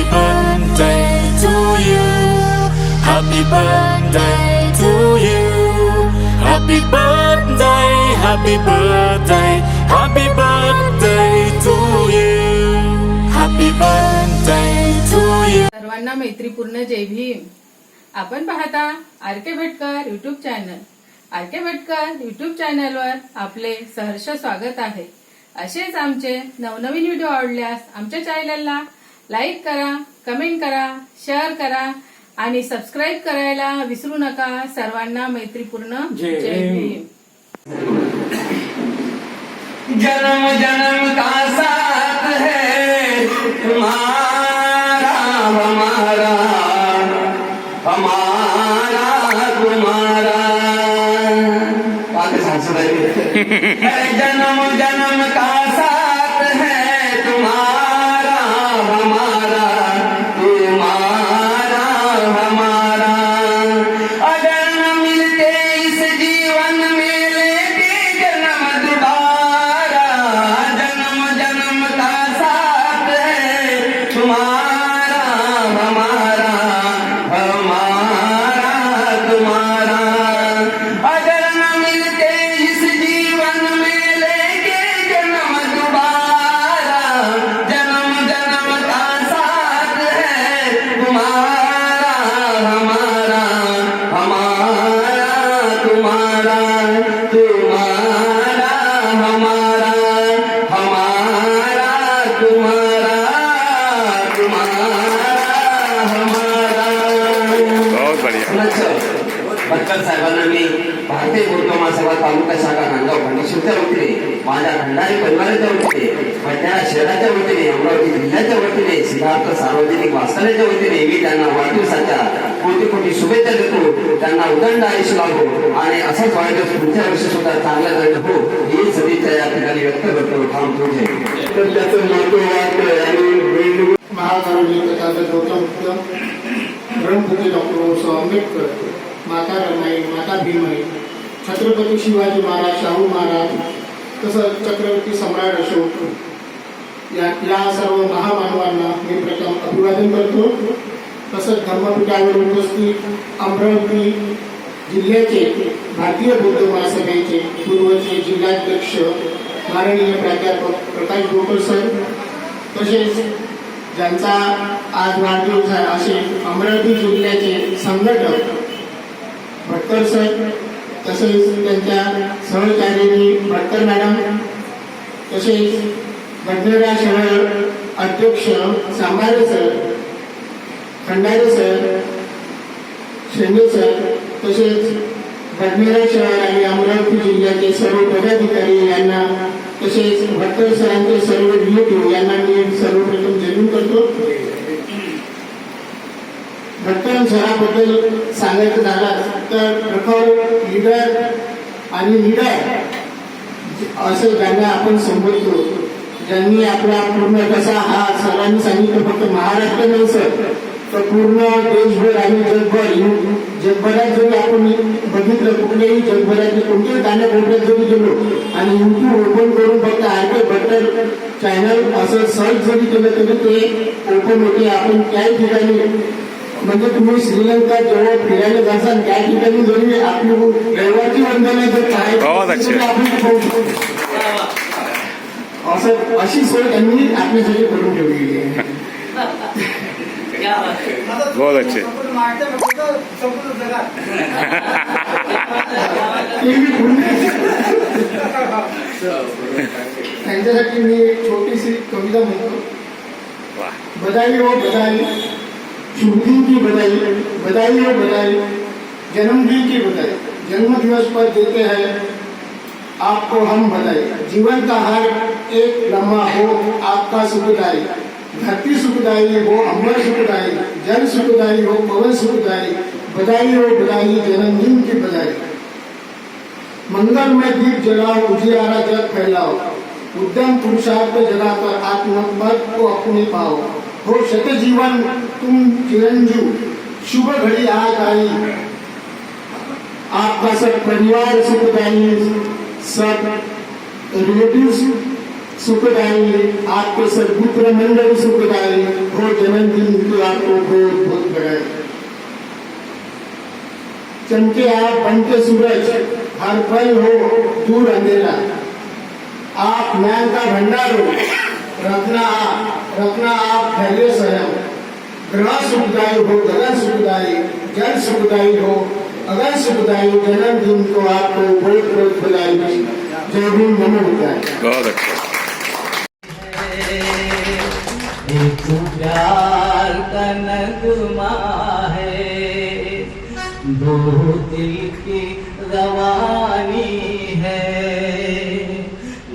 Happy birthday to you. Happy birthday to you. Happy birthday, happy birthday, happy birthday to you. Happy birthday to you. सर्वांना मैत्रीपूर्ण जय भीम. आपण पाहता R K. Bhatkar YouTube channel. R K. Bhatkar YouTube चॅनलवर आपले सहर्ष स्वागत आहे. असेच आमचे नवनवीन व्हिडिओ आवडल्यास आमच्या चॅनलला लाईक करा, कमेंट करा, शेअर करा आणि सबस्क्राईब करायला विसरू नका. सर्वांना मैत्रीपूर्ण जय भीम. जन्म जन्म का साथ है तुम्हारा हमारा, हमारा तुम्हारा. जन्म जन्म का साथ है तुम्हारा हमारा, तुम्हारा हमारा. अगर न मिलते इस जीवन में लेते जन्म दोबारा. जन्म जन्म का साथ है तुम्हारा हमारा, हमारा तुम्हारा. अगर न मिलते इस जीवन में लेके जन्म दोबारा. जन्म जन्म का साथ है तुम्हारा हमारा, हमारा तुम्हारा, तुम्हारा हमारा, हमारा तुम्हारा, तुम्हारा हमारा. बहुत बढ़िया. भटकर साहेबांना मी भारतीय बौद्ध महासभा तालुका शाखा नांदगाव खंडेश्वरच्या वतीने, माझ्या भंडारी परिवाराच्या वतीने, भंडारा शहराच्या वतीने, अमरावती जिल्ह्याच्या वतीने, सिद्धार्थ सार्वजनिक वाचनाच्या वतीने मी त्यांना वाढदिवसाच्या कोटी कोटी शुभेच्छा देतो. त्यांना उदंड आयुष्य लाभो आणि असाच वाढदिवस पुढच्या वर्षी सुद्धा चांगला जाईल हो, ही सदिच्छा या ठिकाणी व्यक्त करतो. थांबतो. तर त्याचं महत्व आणि महाकारुण्य गौतम बुद्ध, ब्रह्मपुत्री डॉक्टर आंबेडकर, माता रमाई, माता भीमाई, छत्रपती शिवाजी महाराज, शाहू महाराज, तसंच चक्रवर्ती सम्राट अशोक या सर्व महामानवांना मी प्रथम अभिवादन करतो. तसंच धर्मपीठावर उपस्थित अमरावती जिल्ह्याचे भारतीय बौद्ध महासभेचे पूर्वचे जिल्हाध्यक्ष माननीय प्राध्यापक प्रकाश गोकर सर, तसेच ज्यांचा आज वाढदिवस आहे असे अमरावती जिल्ह्याचे संघटक भटकर सर, तसेच त्यांच्या सहचारिणी भटकर मॅडम, तसेच बडनेरा शहर अध्यक्ष सांभारे सर, खंडारे सर, शेंडे सर, तसेच बडनेरा शहर आणि अमरावती जिल्ह्याचे सर्व पदाधिकारी यांना, तसेच भटकर सरांचे सर्व रिलेटिव्ह यांना मी सर्वप्रथम जयभीम करतो. भटकर सराबद्दल सांगायचं झालं तर प्रखर लीडर आणि लीडर असं ज्यांना आपण संबोधतो, ज्यांनी आपला पूर्ण कसा हा सर्वांनी सांगितलं फक्त महाराष्ट्र नाही सर, तर पूर्ण देशभर आणि जगभरात जरी आपण बघितलं, कुठल्याही जगभरातले कोणत्याही कानाकोपऱ्यात जरी गेलो आणि यूट्यूब ओपन करून फक्त आर.के. भटकर चॅनल असं सर्च जरी केलं तरी ते ओपन होते. आपण त्याही ठिकाणी म्हणजे तुम्ही श्रीलंका जेव्हा फिरायला जासाल त्या ठिकाणी जरी आपली रविवारची वंदना जर पाहायची असं अशी सोय त्यांनी आपल्यासाठी करून ठेवलेली आहे. बहुत अच्छे. त्यांच्यासाठी मी एक छोटीशी कविता म्हणतो. बधाई हो बधाई, शुभ दिन की बधाई, बधाई हो बधाई, जन्मदिन की बधाई. जन्मदिवस पर देते हैं आपको हम बधाई. जीवन का हर एक लम्हा हो आपका सुखदाई. धरती सुखदाई हो, अम्बर सुखदाई, जल सुखदाई हो, पवन सुखदाई. बधाई हो बधाई, जन्मदिन की बधाई. मंगलमय दीप जलाओ, उजियारा जग फैलाओ. उद्यम पुरुषार्थ जगाकर आत्मपद को अपने पाओ. हो शत जीवन तुम चिरंजीव, शुभ घड़ी आज आई. आपका सब परिवार सुखदाई, सब रिलेटिव्स सुखदाई, आपके सदपुत्र मंडल सुखदाई हो. जन्मदिन की आपको बहुत बहुत बधाई। चमके आप बनके सूरज, हर पल हो दूर अंधेरा, आप ज्ञान का भंडार हो, रखना आप धैर्य स्वयं। ग्रह सुखदायी हो, गगन सुखदायी, जल सुखदायी हो, अगन सुखदायी, जन्मदिन को आपको बहुत बहुत बधाई। जय भीम, नमो बुद्धाय। बहुत अच्छा। एक प्यार का नगमा है, दो दिल की रवानी है,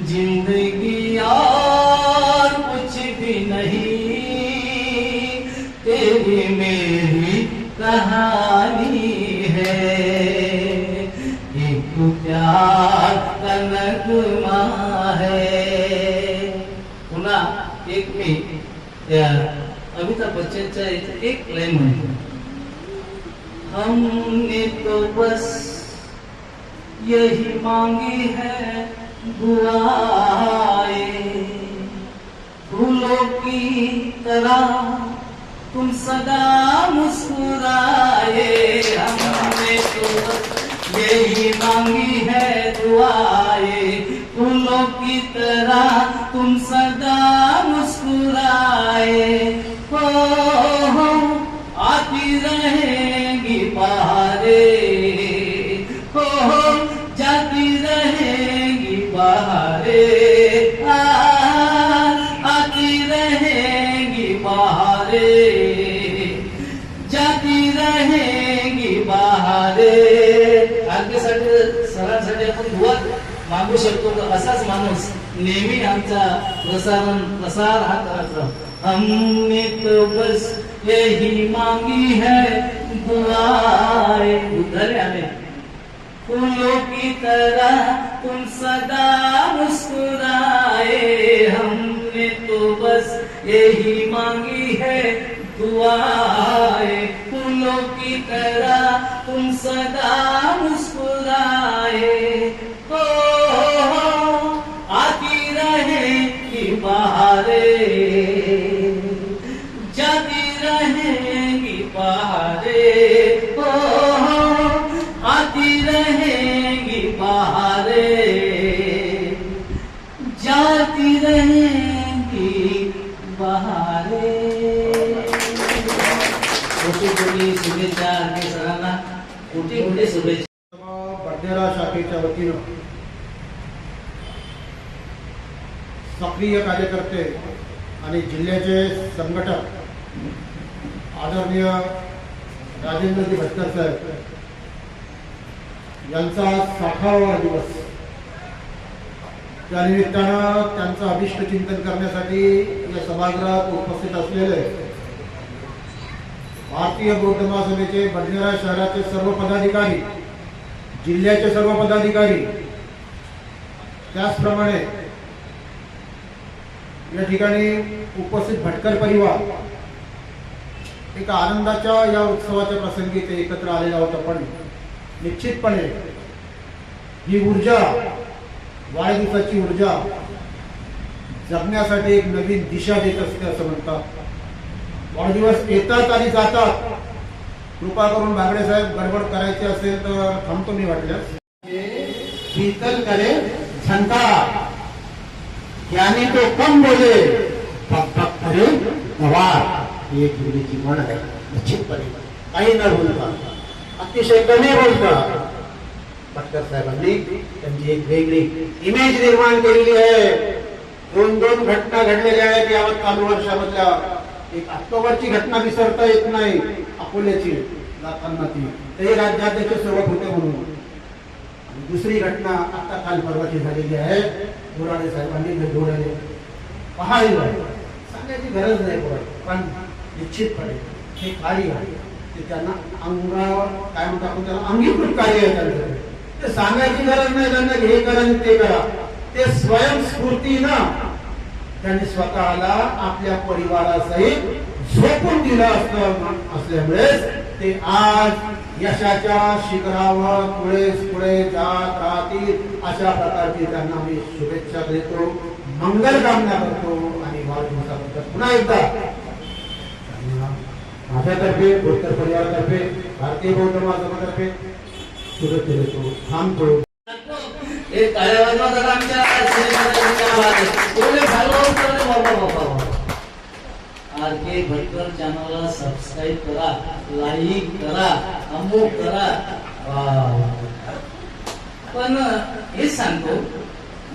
जिंदगी और कुछ भी नहीं, तेरी मेरी कहानी है। एक प्यार का नगमा है। पुन्हा एक मी त्या अमिताभ बच्चनच्या एक लाईन म्हणतो, हमने तो बस यही मांगी है दुआएं, फूलों की तरह तुम सदा मुस्कुराए। हमने तो बस यही मांगी है दुआएं, फूलों की तरह तुम सदा मुस्कुराए। हो आती रहेंगी बहारें, हो जाती रहेंगी बहारें, आती रहेंगी बहारें, जाती रहेंगी बहारें। आणखीसाठी सरांसाठी आपण दुआ मागू शकतो तर असाच माणूस नेहमी आमचा प्रसार हा करायचा। हमने तो बस यही मांगी है दुआएं, उधर आले, फूलों की तरह तुम सदा मुस्कुराए। हमने तो बस यही मांगी है दुआएं, फूलों की तरह तुम सदा मुस्कुराए। हो आती रहेंगी बहारें, जाती रहेंगी बहारें, हो आती रहेंगी बहारें, जाती रहेंगी बहारें। कोटी कोटी शुभेच्छा आणि सरांना कोटी कोटी शुभेच्छा। बडनेरा शाखेच्या वतीनं सक्रिय कार्यकर्ते आणि जिल्ह्याचे संघटक आदरणीय राजेंद्रजी भटकर साहेब यांचा 60वा दिवस, त्यानिमित्तानं त्यांचं अभिष्ट चिंतन करण्यासाठी या सभागृहात उपस्थित असलेले भारतीय बौद्ध महासभेचे बडनेरा शहराचे सर्व पदाधिकारी, जिल्ह्याचे सर्व पदाधिकारी, त्याचप्रमाणे या ठिकाणी उपस्थित भटकर परिवार, एका आनंदाच्या या उत्सवाच्या प्रसंगी ते एकत्र आलेले आहोत। पण निश्चितपणे ही ऊर्जा, वाढदिवसाची ऊर्जा जगण्यासाठी एक नवीन दिशा देत असते असं म्हणतात। वाढदिवस येतात आणि जातात। कृपा करून बागडे साहेब, गडबड करायची असेल तर थांबतो मी वाटल्यास। कीर्तन करे झंका, यानी तो कम बोले पक पक करे गवार, ही एक हिंदीची म्हण आहे। निश्चितपणे काही न बोलता, अतिशय कमी बोलता भटकर साहेबांनी त्यांची एक वेगळी इमेज निर्माण केलेली आहे। दोन घटना घडलेल्या आहेत या चालू वर्षामधल्या। एक ऑक्टोबरची घटना विसरता येत नाही, अकोल्याची जाताना ती, ते राज्याध्यक्ष सोबत होते म्हणून। दुसरी घटना आता काल परवाची झालेली आहे। बोराडे साहेबांनी डोळ्याने पाहायला सांगायची गरज नाही पडत, पण निश्चितपणे हे कार्य ते त्यांना अंगावर काय म्हणतात आपण त्याला अंगीकृत कार्य आहे त्यांचं। ते सांगायची गरज नाही त्यांना, हे करा ते करा। ते स्वयंस्फूर्तीनं त्यांनी स्वतःला आपल्या परिवारासहित झोपून दिलं असल्यामुळे ते आज यशाच्या शिखरावर पुढे जात राहतील, अशा प्रकारची त्यांना मी शुभेच्छा देतो, मंगल कामना करतो। आणि वाढदिवसाबद्दल पुन्हा एकदा माझ्यातर्फे बोधकर परिवारातर्फे भारतीय बौद्ध महासभातर्फे शुभेच्छा देतो थांबतो. एक कार्यालयात जर आमच्या आरके भटकर चॅनलला सबस्क्राईब करा, लाईक करा, अमुक करा. पण हे सांगतो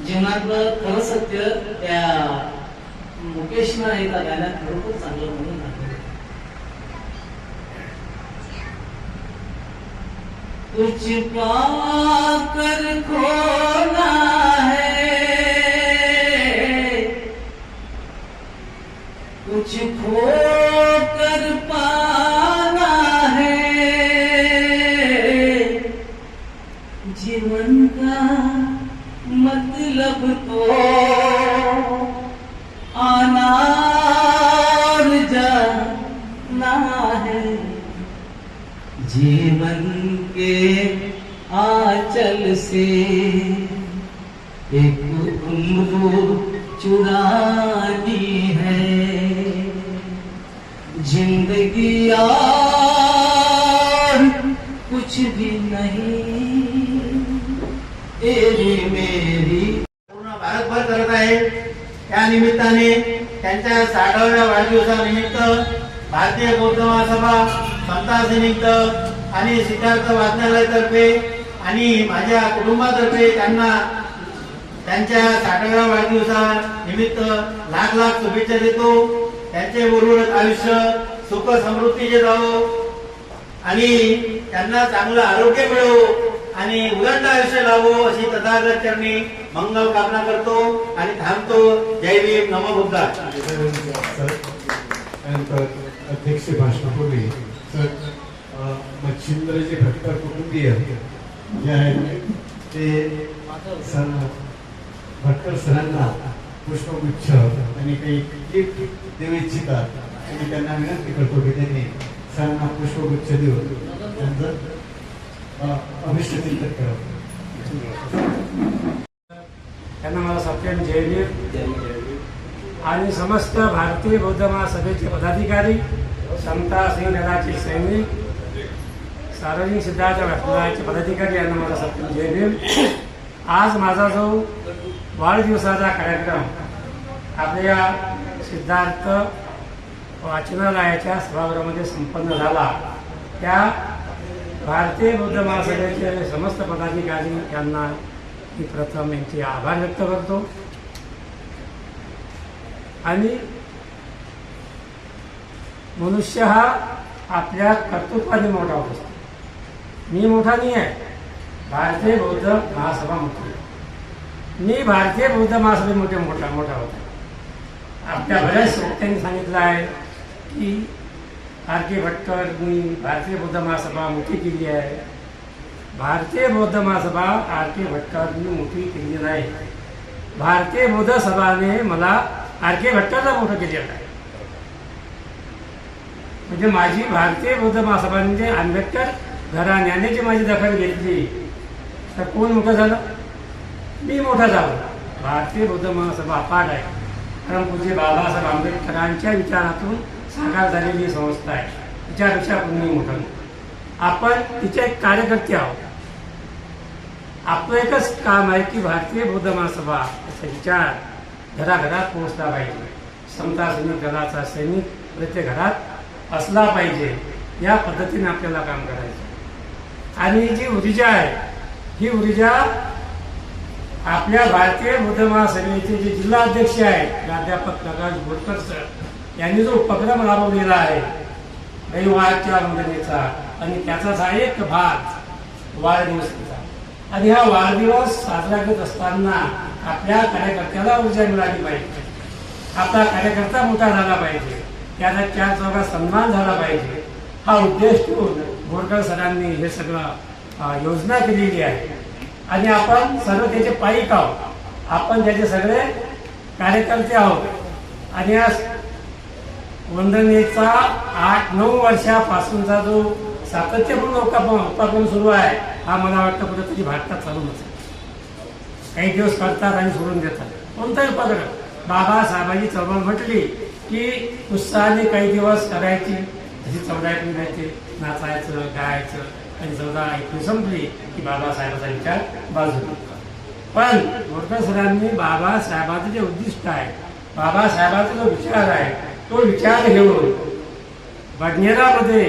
जीवनातलं खरं सत्य त्या मुकेशनं एका गाण्यात खरोखर चांगलं म्हणून दाखवलं. कुछ पाकर खोना है, कुछ खोकर पाना है, जीवन का मतलब तो आना और जाना है, जीवन के आंचल से एक उम्र चुरानी है, जिंदगी और कुछ भी नहीं तेरी मेरी. पूर्ण भारतभर करत आहे. त्या निमित्ताने त्यांच्या 60व्या वाढदिवसानिमित्त भारतीय बौद्ध महासभा संतासनिमित्त आणि सिद्धार्थ वाचनालयातर्फे आणि माझ्या कुटुंबातर्फे त्यांना त्यांच्या 60व्या वाढदिवसानिमित्त लाख लाख शुभेच्छा देतो. त्यांचे उर्वरित आयुष्य सुख समृद्धीचे जावो आणि त्यांना चांगलं आरोग्य मिळो आणि उदंड आयुष्य लाभो अशी तथागत चरणी मंगल कामना करतो आणि थांबतो. जय भीम, नमो बुद्धाय. त्यानंतर अध्यक्ष भाषणापूर्वी सर मच्छिंद्रचे भटकर कुटुंबीय जे आहेत ते सर भटकर सरांना पुष्पगुच्छ आणि काही गिफ्ट देऊ इच्छितात आणि त्यांना विनंती करतो की त्यांनी सरांना पुष्पगुच्छ देऊन त्यांचं अभिष्ट चिंतन करावं. त्यांना मला सत्यम जयवीर आणि समस्त भारतीय बौद्ध महासभेचे पदाधिकारी, समता सिंह दलाचे सैनिक, सार्वजनिक सिद्धार्थ वाचनालयाचे पदाधिकारी यांना मला सत्यम जयवीर. आज माझा जो वाढदिवसाचा कार्यक्रम आपल्या सिद्धार्थ वाचनालयाच्या सभागृहामध्ये संपन्न झाला, त्या भारतीय बौद्ध महासभेचे समस्त पदाधिकारी यांना मी प्रथम यांचे आभार व्यक्त करतो. आणि मनुष्य हा आपल्या कर्तृत्वाने मोठा होत असतो. मी मोठा नाही आहे, भारतीय बौद्ध महासभा मोठी. मी भारतीय बौद्ध महासभेमध्ये मोठा होता. आपल्या बऱ्याच वक्त्यांनी सांगितलं आहे की आर.के. भटकरनी भारतीय बौद्ध महासभा मोठी केली आहे. भारतीय बौद्ध महासभा आर.के. भटकरनी मोठी केली नाही. भारतीय बौद्ध सभाने मला आर.के. भटकरला मोठं केलेलं आहे. म्हणजे माझी भारतीय बौद्ध महासभा म्हणजे आंबेडकर घराण्याने जी माझी दखल घेतली तर कोण मोठं झालं? मी मोठा झालो. भारतीय बौद्ध महासभा अपाट आहे, कारण पूज्य बाबासाहेब आंबेडकरांच्या विचारातून साकार झालेली संस्था आहे. तिच्यापेक्षा कोणी मोठं नाही. आपण तिचे एक कार्यकर्ते आहोत. आपलं एकच काम आहे की भारतीय बौद्ध महासभा याचा विचार घराघरात पोहोचला पाहिजे. समता सैनिक दलाचा सैनिक प्रत्येक घरात असला पाहिजे. या पद्धतीने आपल्याला काम करायचं. आणि जी ऊर्जा आहे ही ऊर्जा आपल्या भारतीय बौद्ध महासभेचे जे जिल्हा अध्यक्ष आहेत प्राध्यापक प्रकाश बोरकर सर यांनी जो उपक्रम राबवलेला आहे रविवारच्या वंदनेचा, आणि त्याचाच हा एक भाग वाढदिवसाचा. आणि हा वाढदिवस साजरा करत असताना आपल्या कार्यकर्त्याला ऊर्जा मिळाली पाहिजे. आपला कार्यकर्ता मोठा झाला पाहिजे, त्याचा 4 चौघात सन्मान झाला पाहिजे. हा उद्देश ठेवून बोरकर सरांनी हे सगळं योजना केलेली आहे. आणि आपण सर्व त्याचे पाईक आहोत. आपण त्याचे सगळे कार्यकर्ते आहोत. आणि या वंदनेचा 8-9 वर्षापासूनचा जो सातत्यपूर्ण उपक्रम सुरू आहे हा मला वाटतं कुठेतरी भारतात चालू नसेल. काही दिवस करतात आणि सोडून देतात. कोणताही उपक्रम बाबासाहेबांची चळवळ म्हटली की उत्साहाने काही दिवस करायची, तशी 14 एप्रिल जायचे, नाचायचं गायचं, आणि 14 एप्रिल संपली की बाबासाहेबाचा विचार बाजूला. पण बोरकर सरांनी बाबासाहेबाचं जे उद्दिष्ट आहे, बाबासाहेबाचा जो विचार आहे, तो विचार घेऊन बडनेरामध्ये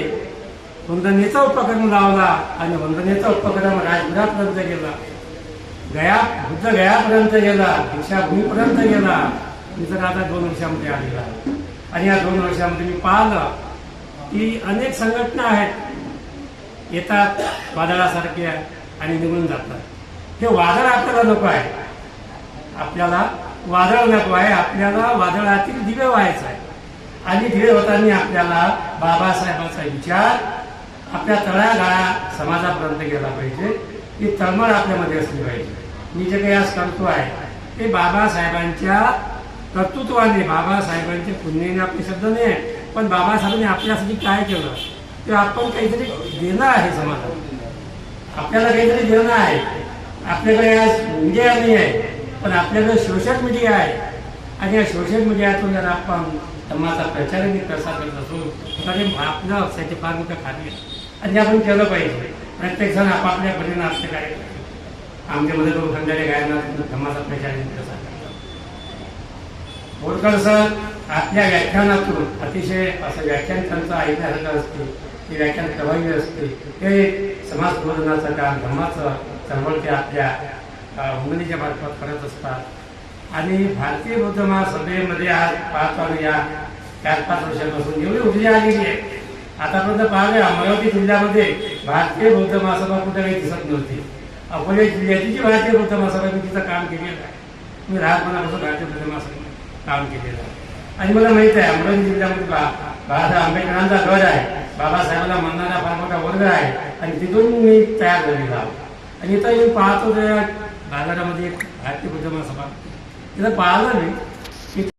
वंदनेचा उपक्रम लावला आणि वंदनेचा उपक्रम राजगुरापर्यंत गेला, बुद्ध गयापर्यंत गेला, दीक्षाभूमीपर्यंत गेला. मी तर आता 2 वर्षामध्ये आलेला आहे. आणि या 2 वर्षामध्ये मी पाहिलं की अनेक संघटना आहेत, येतात वादळासारख्या आणि निघून जातात. हे वादळ आपल्याला नको आहे, आपल्याला वादळ नको आहे, आपल्याला वादळातील दिवे व्हायचा आहे. आणि दिवे होताना आपल्याला बाबासाहेबांचा विचार आपल्या तळागाळा समाजापर्यंत गेला पाहिजे, ही तळमळ आपल्यामध्ये असली पाहिजे. मी जे काही आज करतो आहे ते बाबासाहेबांच्या कर्तृत्वाने, बाबासाहेबांच्या पुण्याने आपले शब्द नाही आहे, पण बाबासाहेबांनी आपल्यासाठी काय केलं ते आपण काहीतरी देणं आहे समाजाला. आपल्याला काहीतरी देणं आहे. आपल्याकडे आज मीडिया नाही आहे, पण आपल्याकडे सोशल मीडिया आहे. आणि या सोशल मीडियातून जर आपण धर्माचा प्रचार आणि प्रसार करत असू तर हे आपलं असण्याचे फार मोठं कार्य आहे. आणि आपण केलं पाहिजे. प्रत्येकजण आपापल्या परीने आपले कार्य करतो. आमच्यामध्ये लोक खंडारे गायनात धर्माचा प्रचार आणि प्रसार करतात. बोरकर सर आपल्या व्याख्यानातून अतिशय असं व्याख्यान त्यांचं ऐकण्यासारखं असते, ते व्याख्यान प्रभावी असते. ते समाज प्रबोधनाचं काम, धर्माचं चळवळ ते आपल्या वंदनेच्या मार्फत करत असतात. आणि भारतीय बौद्ध महासभेमध्ये आज पाहतो या 4-5 वर्षापासून एवढी ऊर्जा आलेली आहे. आतापर्यंत पाहिलं अमरावती जिल्ह्यामध्ये भारतीय बौद्ध महासभा कुठे काही दिसत नव्हती. अकोला जिल्ह्याची जी भारतीय बौद्ध महासभा मी तिचं काम केलेलं आहे. मी लहानपणापासून भारतीय बौद्ध महासभेमध्ये काम केलेलं आहे. आणि मला माहित आहे अमरावती जिल्ह्यामध्ये बाबासाहेब आंबेडकरांचा गड आहे, बाबासाहेबांना म्हणणारा फार मोठा वर्ग आहे. आणि तिथून मी तयार झालेला आहोत. आणि इथं मी पाहतो त्या बाजारामध्ये एक भारतीय बौद्ध महासभा तिथं पाहिलं मी